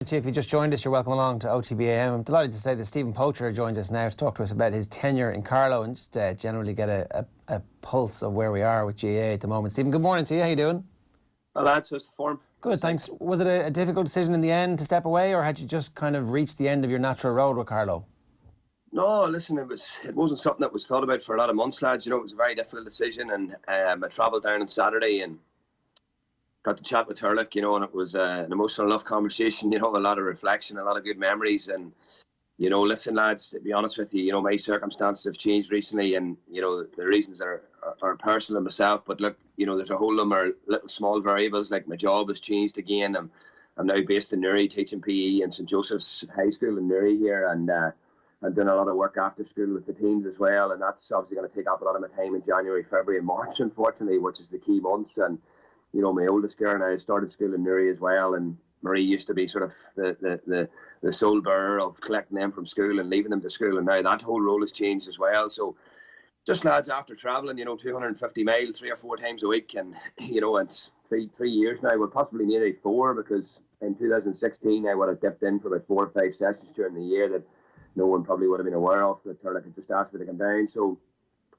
If you just joined us, you're welcome along to OTB AM. I'm delighted to say that Stephen Poacher joins us now to talk to us about his tenure in Carlow and just generally get a pulse of where we are with GAA at the moment. Stephen, good morning to you. How you doing? Well, lads, how's the form? Good, thanks. Was it a difficult decision in the end to step away, or had you just kind of reached the end of your natural road with Carlow? No, listen, it wasn't something that was thought about for a lot of months, lads. You know, it was a very difficult decision, and I travelled down on Saturday and got to chat with Turlock, you know, and it was an emotional enough conversation, you know, a lot of reflection, a lot of good memories. And, you know, listen, lads, to be honest with you, you know, my circumstances have changed recently, and, you know, the reasons are personal in myself. But look, you know, there's a whole number of little small variables, like my job has changed again. I'm now based in Newry, teaching PE in St Joseph's High School in Newry here, and I'm doing a lot of work after school with the teams as well, and that's obviously going to take up a lot of my time in January, February and March, unfortunately, which is the key months. And you know, my oldest girl now started school in Newry as well, and Marie used to be sort of the sole bearer of collecting them from school and leaving them to school, and now that whole role has changed as well. So just lads, after travelling, you know, 250 miles 3 or 4 times a week, and you know, it's three years now, well possibly nearly 4, because in 2016 I would have dipped in for about 4 or 5 sessions during the year that no one probably would have been aware of, that Turlock had just asked me to come down. So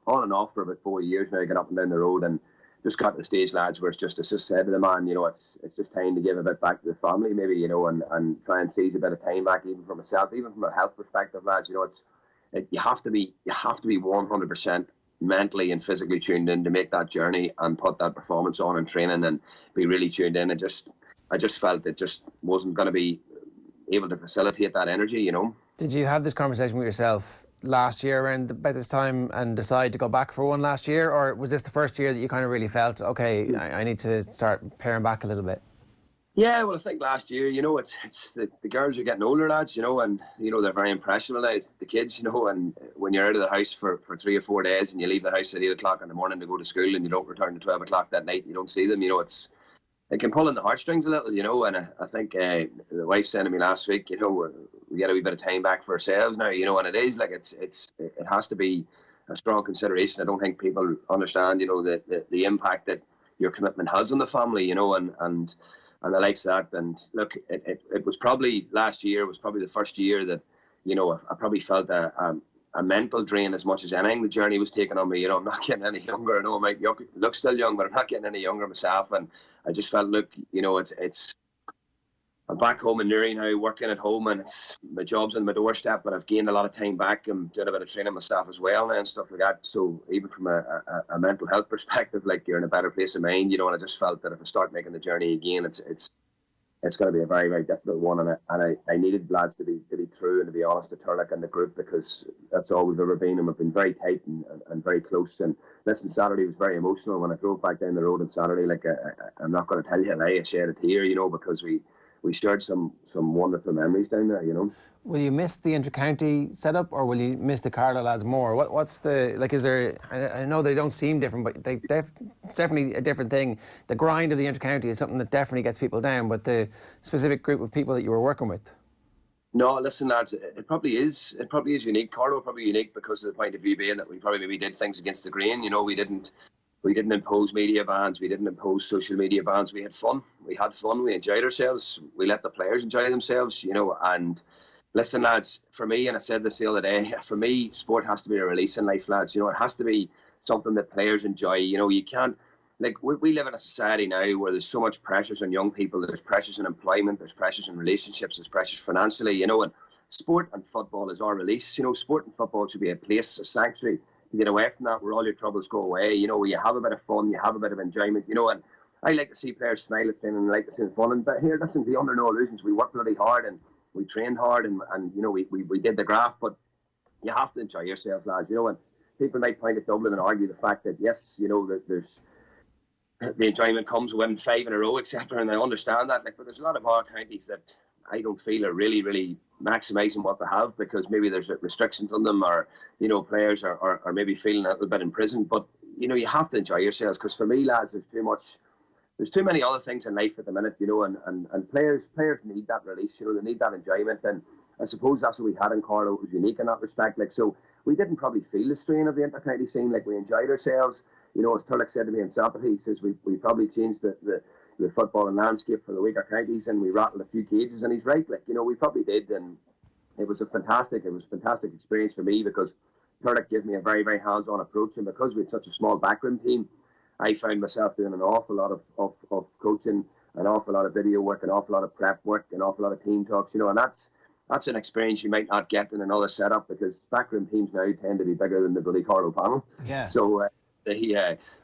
on and off for about 4 years now, I get up and down the road, and just got to the stage, lads, where it's just, as I said to the man, you know, it's just time to give a bit back to the family, maybe, you know, and try and seize a bit of time back, even for myself, even from a health perspective, lads. You know, you have to be 100% mentally and physically tuned in to make that journey and put that performance on in training and be really tuned in. I just felt it just wasn't going to be able to facilitate that energy, you know. Did you have this conversation with yourself last year around about this time and decide to go back for one last year, or was this the first year that you kind of really felt, okay, I need to start paring back a little bit? Yeah, well, I think last year, you know, it's the girls are getting older, lads, you know, and, you know, they're very impressionable now, the kids, you know, and when you're out of the house for 3 or 4 days and you leave the house at 8 o'clock in the morning to go to school and you don't return to 12 o'clock that night, you don't see them, you know, it can pull in the heartstrings a little, you know. And I think the wife said to me last week, you know, we get a wee bit of time back for ourselves now, you know, and it is like it has to be a strong consideration. I don't think people understand, you know, the impact that your commitment has on the family, you know, and the likes of that. And look, it was probably last year was probably the first year that, you know, I probably felt a mental drain as much as anything. The journey was taken on me, you know. I'm not getting any younger. I know I might look still young, but I'm not getting any younger myself. And I just felt, look, you know, I'm back home in Newry now, working at home, and my job's on my doorstep, but I've gained a lot of time back. I'm doing a bit of training myself as well now and stuff like that. So even from a mental health perspective, like, you're in a better place of mind, you know. And I just felt that if I start making the journey again, it's going to be a very, very difficult one, and I needed lads to be true and to be honest to Turlock and the group, because that's all we've ever been, and we've been very tight and very close. And listen, Saturday was very emotional when I drove back down the road on Saturday. Like, I'm not going to tell you a lie, I shed a tear, you know, because we shared some wonderful memories down there, you know. Will you miss the inter-county setup, or will you miss the Carlow lads more? What's the, like, is there, I know they don't seem different, but it's definitely a different thing. The grind of the inter-county is something that definitely gets people down, but the specific group of people that you were working with? No, listen, lads, it probably is unique. Carlow probably unique because of the point of view being that we probably maybe did things against the grain, you know. We didn't impose media bans. We didn't impose social media bans. We had fun. We enjoyed ourselves. We let the players enjoy themselves, you know. And listen, lads, for me, and I said this the other day, for me, sport has to be a release in life, lads. You know, it has to be something that players enjoy. You know, you can't, like, we live in a society now where there's so much pressures on young people. There's pressures in employment. There's pressures in relationships. There's pressures financially, you know. And sport and football is our release. You know, sport and football should be a place, a sanctuary, to get away from that, where all your troubles go away, you know, where you have a bit of fun, you have a bit of enjoyment, you know. And I like to see players smile at training, and I like to see them fun. But here, listen, be under no illusions. We worked really hard and we trained hard, and you know, we did the graft, but you have to enjoy yourself, lads, you know. And people might point at Dublin and argue the fact that, yes, you know, that there's the enjoyment comes when 5 in a row, etc. And I understand that, like, but there's a lot of our counties that I don't feel are really, really maximising what they have, because maybe there's restrictions on them, or, you know, players are maybe feeling a little bit in prison. But, you know, you have to enjoy yourselves, because for me, lads, there's too many other things in life at the minute, you know, and players need that release, you know. They need that enjoyment, and I suppose that's what we had in Carlow. It was unique in that respect. Like, so we didn't probably feel the strain of the inter-county scene. Like, we enjoyed ourselves, you know. As Turlock said to me in Saturday, he says we probably changed the the footballing landscape for the weaker counties, and we rattled a few cages. And he's right, like, you know, we probably did, and it was a fantastic experience for me, because Turlock gave me a very, very hands-on approach, and because we had such a small backroom team, I found myself doing an awful lot of coaching, an awful lot of video work, an awful lot of prep work, an awful lot of team talks, you know, and that's an experience you might not get in another setup, because backroom teams now tend to be bigger than the bloody Carlow panel. Yeah. So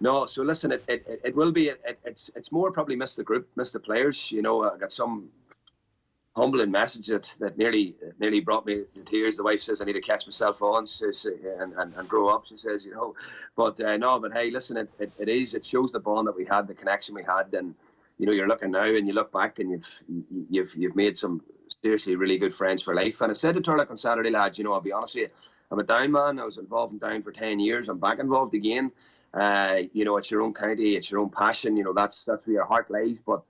no. So listen, it will be. It's more probably miss the group, miss the players. You know, I got some humbling message that nearly brought me to tears. The wife says I need to catch myself on, says, and grow up. She says, you know, but no. But hey, listen, it shows the bond that we had, the connection we had, and you know, you're looking now and you look back and you've made some seriously really good friends for life. And I said to Turlock on Saturday, lads, you know, I'll be honest with you, I'm a Down man. I was involved in Down for 10 years. I'm back involved again. You know, it's your own county, it's your own passion. You know, that's where your heart lies. But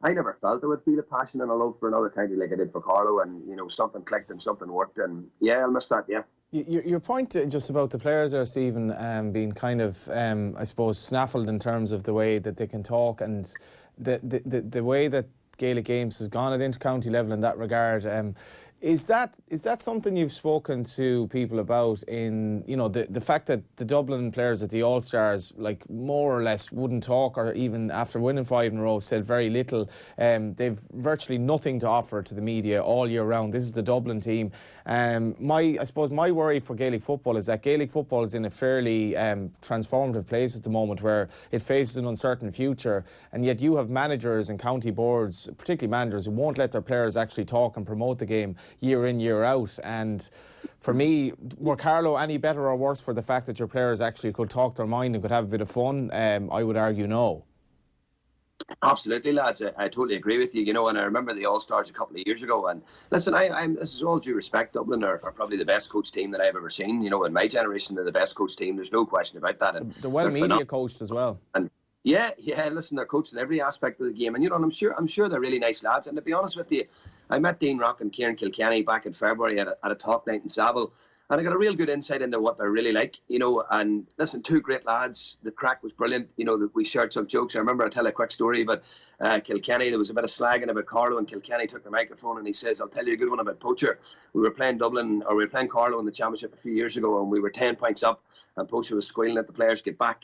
I never felt I would feel a passion and a love for another county like I did for Carlow. And, you know, something clicked and something worked. And yeah, I'll miss that, yeah. Your point just about the players there, Stephen, being kind of, I suppose, snaffled in terms of the way that they can talk and the way that Gaelic Games has gone at inter-county level in that regard. Is that something you've spoken to people about, in, you know, the fact that the Dublin players at the All-Stars, like, more or less wouldn't talk, or even after winning 5 in a row said very little. They've virtually nothing to offer to the media all year round. This is the Dublin team. I suppose my worry for Gaelic football is that Gaelic football is in a fairly transformative place at the moment, where it faces an uncertain future, and yet you have managers and county boards, particularly managers, who won't let their players actually talk and promote the game year in, year out. And for me, were Carlow any better or worse for the fact that your players actually could talk their mind and could have a bit of fun? I would argue no. Absolutely, lads. I totally agree with you. You know, and I remember the All-Stars a couple of years ago. And listen, this is all due respect. Dublin are probably the best coach team that I've ever seen. You know, in my generation, they're the best coach team. There's no question about that. And they're well media coached as well. And yeah. Listen, they're coached in every aspect of the game. And you know, and I'm sure they're really nice lads. And to be honest with you, I met Dean Rock and Kieran Kilkenny back in February at a talk night in Saville, and I got a real good insight into what they're really like, you know. And listen, 2 great lads. The crack was brilliant. You know, we shared some jokes. I remember, I'll tell a quick story, but Kilkenny, there was a bit of slagging about Carlow, and Kilkenny took the microphone and he says, I'll tell you a good one about Poacher. We were playing Carlow in the championship a few years ago, and we were 10 points up, and Poacher was squealing at the players, get back.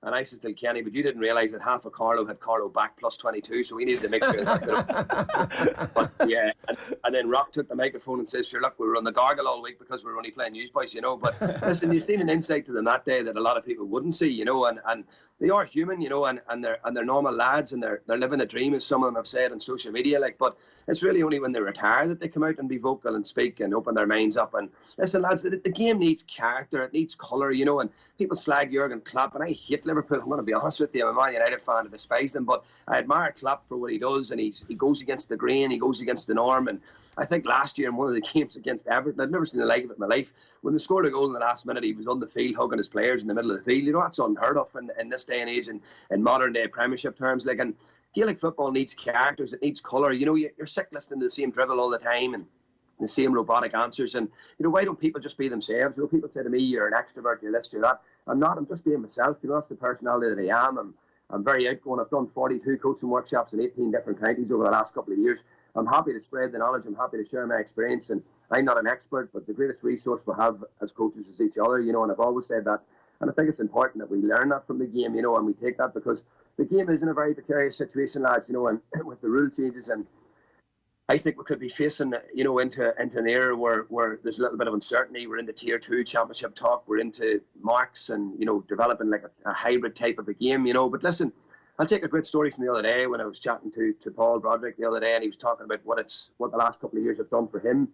And I said to Kenny, but you didn't realise that half of Carlow had Carlow back plus 22, so we needed to make sure that. But yeah, and then Rock took the microphone and says, sure, look, we were on the gargle all week because we were only playing Newsboys, you know. But listen, you've seen an insight to them that day that a lot of people wouldn't see, you know, and they are human, you know, and they're normal lads, and they're living a dream, as some of them have said on social media, like. But it's really only when they retire that they come out and be vocal and speak and open their minds up. And listen, lads, the game needs character, it needs colour, you know. And people slag Jurgen Klopp, and I hate Liverpool. I'm going to be honest with you. I'm a Man United fan. I despise them, but I admire Klopp for what he does, and he goes against the grain, he goes against the norm. And I think last year in one of the games against Everton, I've never seen the like of it in my life. When they scored a goal in the last minute, he was on the field hugging his players in the middle of the field. You know, that's unheard of in this day and age, and in modern day Premiership terms. Like, and Gaelic football needs characters, it needs colour. You know, you're sick listening to the same drivel all the time and the same robotic answers. And, you know, why don't people just be themselves? You know, people say to me, you're an extrovert, you're this, you're that. I'm not. I'm just being myself. You know, that's the personality that I am. I'm very outgoing. I've done 42 coaching workshops in 18 different counties over the last couple of years. I'm happy to spread the knowledge. I'm happy to share my experience. And I'm not an expert, but the greatest resource we have as coaches is each other, you know, and I've always said that. And I think it's important that we learn that from the game, you know, and we take that, because the game is in a very precarious situation, lads, you know, and with the rule changes. And I think we could be facing, you know, into an era where there's a little bit of uncertainty. We're into Tier 2 championship talk. We're into marks and, you know, developing like a hybrid type of a game, you know. But listen, I'll take a great story from the other day when I was chatting to Paul Broderick the other day, and he was talking about what the last couple of years have done for him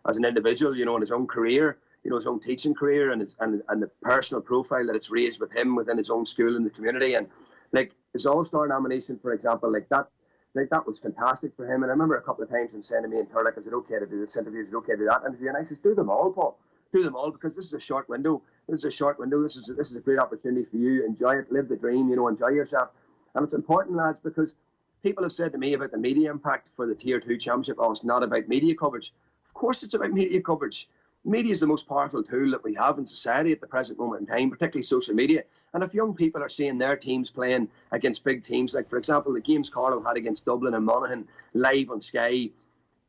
as an individual, you know, in his own career, you know, his own teaching career, and the personal profile that it's raised with him within his own school and the community. And like his All-Star nomination, for example, like that was fantastic for him. And I remember a couple of times him saying to me and Turlock, is it okay to do this interview? Is it okay to do that interview? And I says, do them all, Paul. Do them all, because this is a short window. This is a great opportunity for you. Enjoy it, live the dream, you know, enjoy yourself. And it's important, lads, because people have said to me about the media impact for the Tier 2 championship. Oh, it's not about media coverage. Of course it's about media coverage. Media is the most powerful tool that we have in society at the present moment in time, particularly social media. And if young people are seeing their teams playing against big teams, like, for example, the games Carlow had against Dublin and Monaghan, live on Sky,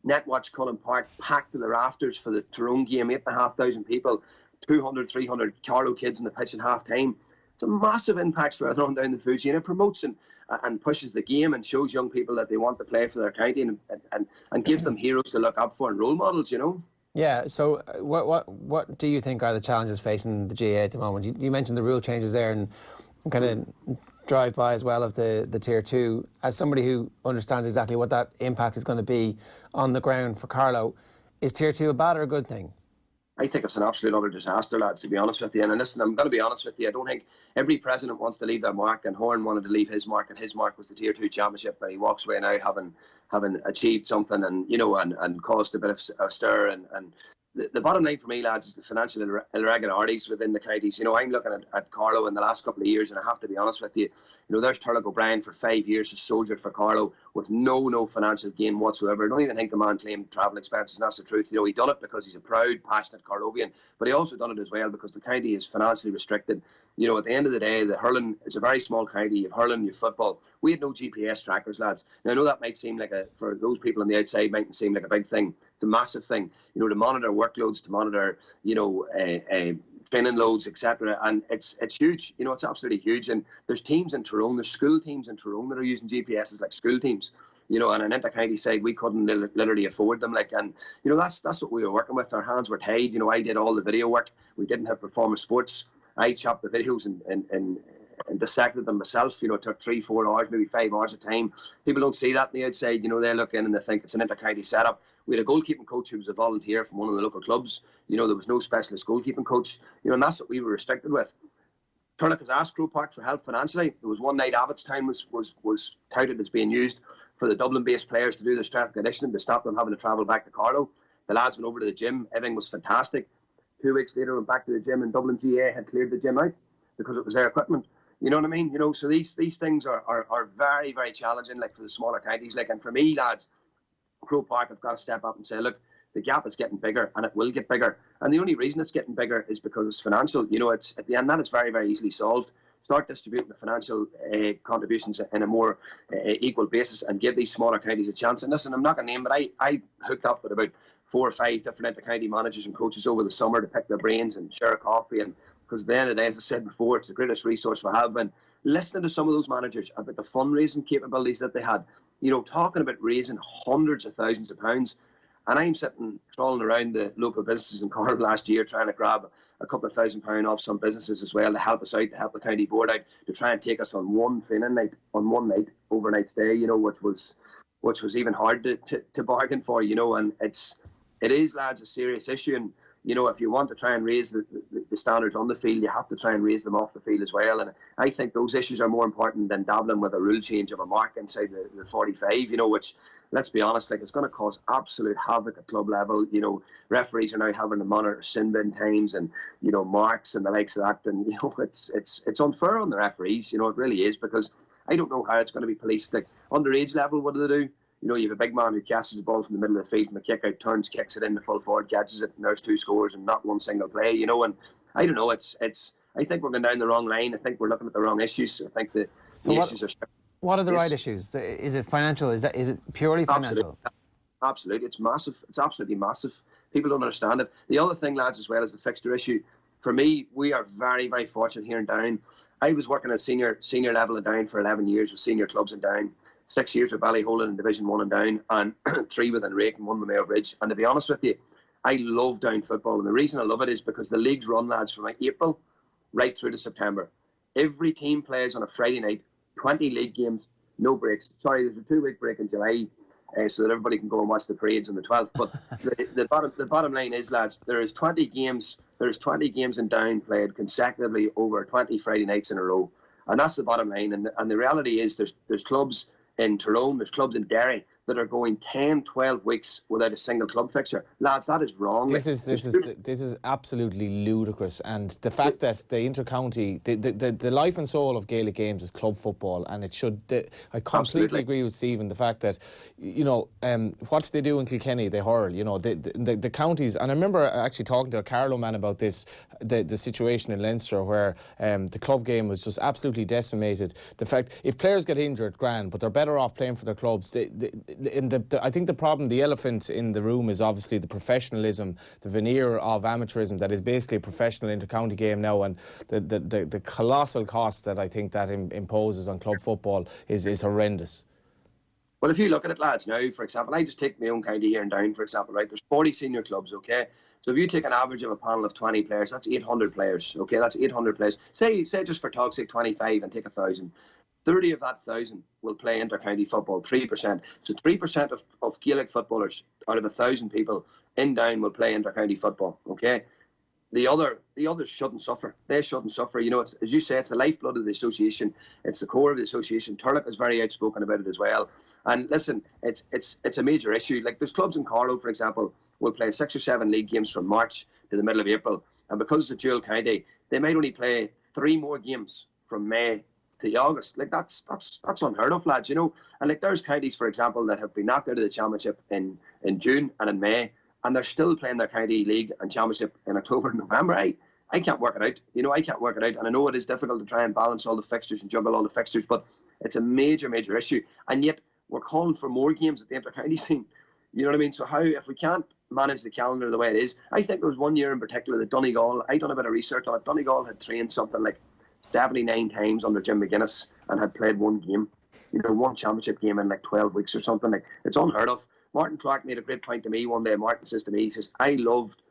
Netwatch Cullen Park, packed to the rafters for the Tyrone game, 8,500 people, 200, 300 Carlow kids in the pitch at half-time. It's a massive impact further on down the food chain. It promotes and pushes the game and shows young people that they want to play for their county and gives them heroes to look up for and role models, you know. Yeah, so what do you think are the challenges facing the GAA at the moment? You mentioned the rule changes there and kind of drive-by as well of the Tier 2. As somebody who understands exactly what that impact is going to be on the ground for Carlow, is Tier 2 a bad or a good thing? I think it's an absolute utter disaster, lads, to be honest with you. And listen, I'm going to be honest with you. I don't think every president wants to leave their mark, and Horn wanted to leave his mark, and his mark was the Tier 2 championship. But he walks away now having achieved something and, you know, and caused a bit of a stir. And the bottom line for me, lads, is the financial irregularities within the counties. You know, I'm looking at Carlow in the last couple of years, and I have to be honest with you. You know, there's Turlock O'Brien for 5 years, has soldiered for Carlow with no financial gain whatsoever. I don't even think the man claimed travel expenses, and that's the truth. You know, he done it because he's a proud, passionate Carlovian, but he also done it as well because the county is financially restricted. You know, at the end of the day, the hurling is a very small county. You've hurling, you've football. We had no GPS trackers, lads. Now, I know that might seem like for those people on the outside, mightn't seem like a big thing. It's a massive thing, you know, to monitor workloads, to monitor, you know, training loads, etc. And it's huge. You know, it's absolutely huge. And there's teams in Tyrone, there's school teams in Tyrone that are using GPSs like school teams. You know, and an inter-county side, we couldn't literally afford them. Like, and you know, that's what we were working with. Our hands were tied. You know, I did all the video work. We didn't have performance sports. I chopped the videos and dissected them myself. You know, it took 3-4 hours, maybe 5 hours a time. People don't see that on the outside. You know, they look in and they think it's an inter-county setup. We had a goalkeeping coach who was a volunteer from one of the local clubs. You know, there was no specialist goalkeeping coach. You know, and that's what we were restricted with. Turlock has asked Croke Park for help financially. There was one night Abbottstown was touted as being used for the Dublin-based players to do their strength and conditioning to stop them having to travel back to Carlow. The lads went over to the gym. Everything was fantastic. 2 weeks later, went back to the gym, and Dublin GA had cleared the gym out because it was their equipment. You know what I mean? You know, so these things are very, very challenging, like for the smaller counties. Like, and for me, lads, Croke Park have got to step up and say, look, the gap is getting bigger, and it will get bigger. And the only reason it's getting bigger is because it's financial. You know, it's at the end that it's very, very easily solved. Start distributing the financial contributions in a more equal basis and give these smaller counties a chance. And listen, I'm not going to name, but I hooked up with about 4 or 5 different inter-county managers and coaches over the summer to pick their brains and share a coffee. And because at the end of the day, as I said before, it's the greatest resource we have. And listening to some of those managers about the fundraising capabilities that they had, you know, talking about raising hundreds of thousands of pounds. And I'm sitting trawling around the local businesses in Carlow last year trying to grab a couple of £1,000 off some businesses as well to help us out, to help the county board out, to try and take us on one training night, on one night, overnight stay, you know, which was even hard to bargain for, you know. And it is, lads, a serious issue. And, you know, if you want to try and raise the standards on the field, you have to try and raise them off the field as well. And I think those issues are more important than dabbling with a rule change of a mark inside the 45, you know, which, let's be honest, like, it's going to cause absolute havoc at club level. You know, referees are now having to monitor sin bin times and, you know, marks and the likes of that. And, you know, it's unfair on the referees, you know, it really is, because I don't know how it's going to be policed. Like, underage level, what do they do? You know, you have a big man who catches the ball from the middle of the field from a kick out, turns, kicks it in, the full forward catches it, and there's 2 scores and not one single play, you know. And I don't know, I think we're going down the wrong line. I think we're looking at the wrong issues. I think the issues are... What are the right issues? Is it financial? Is it purely financial? Absolutely. It's massive. It's absolutely massive. People don't understand it. The other thing, lads, as well, is the fixture issue. For me, we are very, very fortunate here in Down. I was working at senior level in Down for 11 years with senior clubs in Down. 6 years with Ballyholland in Division 1 in Down, and 3 with Enrake and 1 with Mayo Bridge. And to be honest with you, I love Down football. And the reason I love it is because the leagues run, lads, from like April right through to September. Every team plays on a Friday night, 20 league games, no breaks. Sorry, there's a 2-week break in July, so that everybody can go and watch the parades on the 12th. But the bottom line is, lads, there's 20 games in Down played consecutively over 20 Friday nights in a row. And that's the bottom line. And the reality is there's clubs in Tyrone, there's clubs in Derry that are going 10, 12 weeks without a single club fixture. Lads, that is wrong. This is absolutely ludicrous, and the fact that the intercounty, the life and soul of Gaelic games is club football, and it should. I completely agree with Stephen. The fact that, what do they do in Kilkenny? They hurl. The counties, and I remember actually talking to a Carlow man about this, the situation in Leinster where the club game was just absolutely decimated. The fact if players get injured, grand, but they're better off playing for their clubs. I think the problem, the elephant in the room, is obviously the professionalism, the veneer of amateurism that is basically a professional inter-county game now, and the colossal cost that I think that imposes on club football is horrendous. Well, if you look at it, lads, now, for example, I just take my own county here in Down, for example, right? There's 40 senior clubs, okay? So if you take an average of a panel of 20 players, that's 800 players, okay? That's 800 players. Say just for talk's sake, 25 and take 1,000. 30 of that 1,000 will play inter-county football, 3%. So 3% of Gaelic footballers out of 1,000 people in Down will play inter-county football, okay? The others shouldn't suffer. They shouldn't suffer. It's, as you say, it's the lifeblood of the association. It's the core of the association. Turlock is very outspoken about it as well. And listen, it's a major issue. Like, there's clubs in Carlow, for example, will play 6 or 7 league games from March to the middle of April. And because it's a dual county, they might only play 3 more games from May to August. Like, that's unheard of, lads, And like, there's counties, for example, that have been knocked out of the championship in June and in May, and they're still playing their county league and championship in October and November. I can't work it out. I can't work it out. And I know it is difficult to try and balance all the fixtures and juggle all the fixtures, but it's a major, major issue. And yet we're calling for more games at the inter-county scene. You know what I mean? So how, if we can't manage the calendar the way it is, I think there was one year in particular that Donegal, I done a bit of research on it, Donegal had trained something like 79 times under Jim McGuinness and had played one game, one championship game in like 12 weeks or something. Like, it's unheard of. Martin Clark made a great point to me one day. Martin says to me, he says, I loved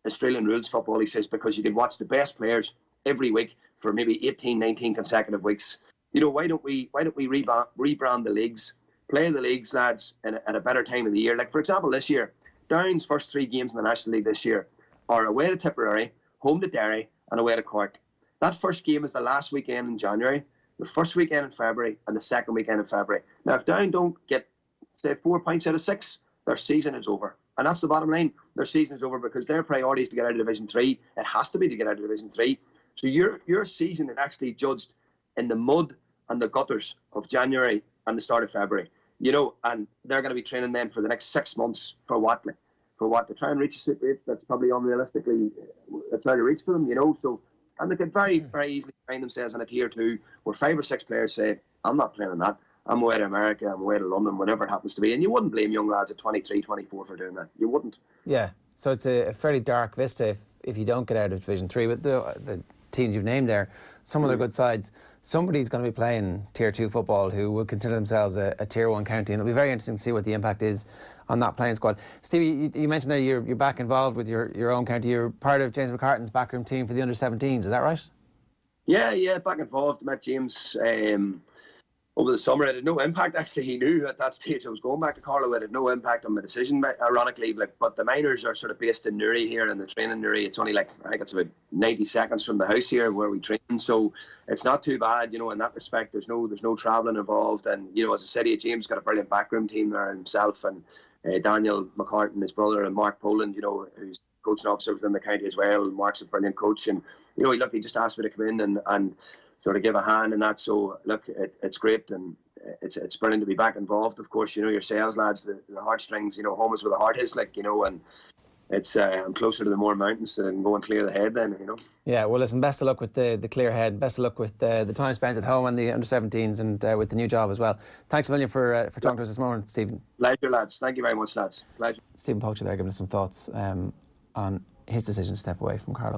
Australian rules football, he says, because you could watch the best players every week for maybe 18, 19 consecutive weeks. Why don't we rebrand the leagues, play the leagues, lads, at a better time of the year? Like, for example, this year, Down's first 3 games in the National League this year are away to Tipperary, home to Derry, and away to Cork. That first game is the last weekend in January, the first weekend in February, and the second weekend in February. Now, if Down don't get, say, 4 points out of 6, their season is over. And that's the bottom line. Their season is over because their priority is to get out of Division 3. It has to be to get out of Division 3. So your season is actually judged in the mud and the gutters of January and the start of February. And they're going to be training then for the next 6 months for what? For what? To try and reach a Super 8 that's probably unrealistically, it's out of reach for them, So, and they could very, very easily find themselves in a tier 2 where 5 or 6 players say, I'm not playing in that. I'm away to America, I'm away to London, whatever it happens to be. And you wouldn't blame young lads at 23, 24 for doing that. You wouldn't. Yeah, so it's a fairly dark vista if you don't get out of Division 3. But the teams you've named there, some of their good sides, somebody's going to be playing Tier 2 football who will consider themselves a Tier 1 county. And it'll be very interesting to see what the impact is on that playing squad. Stevie, you mentioned there you're back involved with your own county. You're part of James McCartan's backroom team for the under-17s, is that right? Yeah, back involved. Met James over the summer. It had no impact, actually. He knew at that stage I was going back to Carlow. It had no impact on my decision, ironically. But the minors are sort of based in Newry here, and the training in Newry, it's only I think it's about 90 seconds from the house here where we train. So it's not too bad, in that respect. There's no travelling involved. And, as I said, James got a brilliant backroom team there himself, and Daniel McCartan, his brother, and Mark Poland, who's coaching officer within the county as well. Mark's a brilliant coach. And, he just asked me to come in and sort of give a hand and that. So look, it's great, and it's brilliant to be back involved. Of course, yourselves, lads, the heartstrings, home is where the heart is, and it's I'm closer to the Moor Mountains than going clear the head then, Yeah, well listen, best of luck with the clear head, best of luck with the time spent at home and the under-17s and with the new job as well. Thanks a million for talking to us this morning, Stephen. Pleasure, lads. Thank you very much, lads. Pleasure. Stephen Poacher there giving us some thoughts on his decision to step away from Carlow.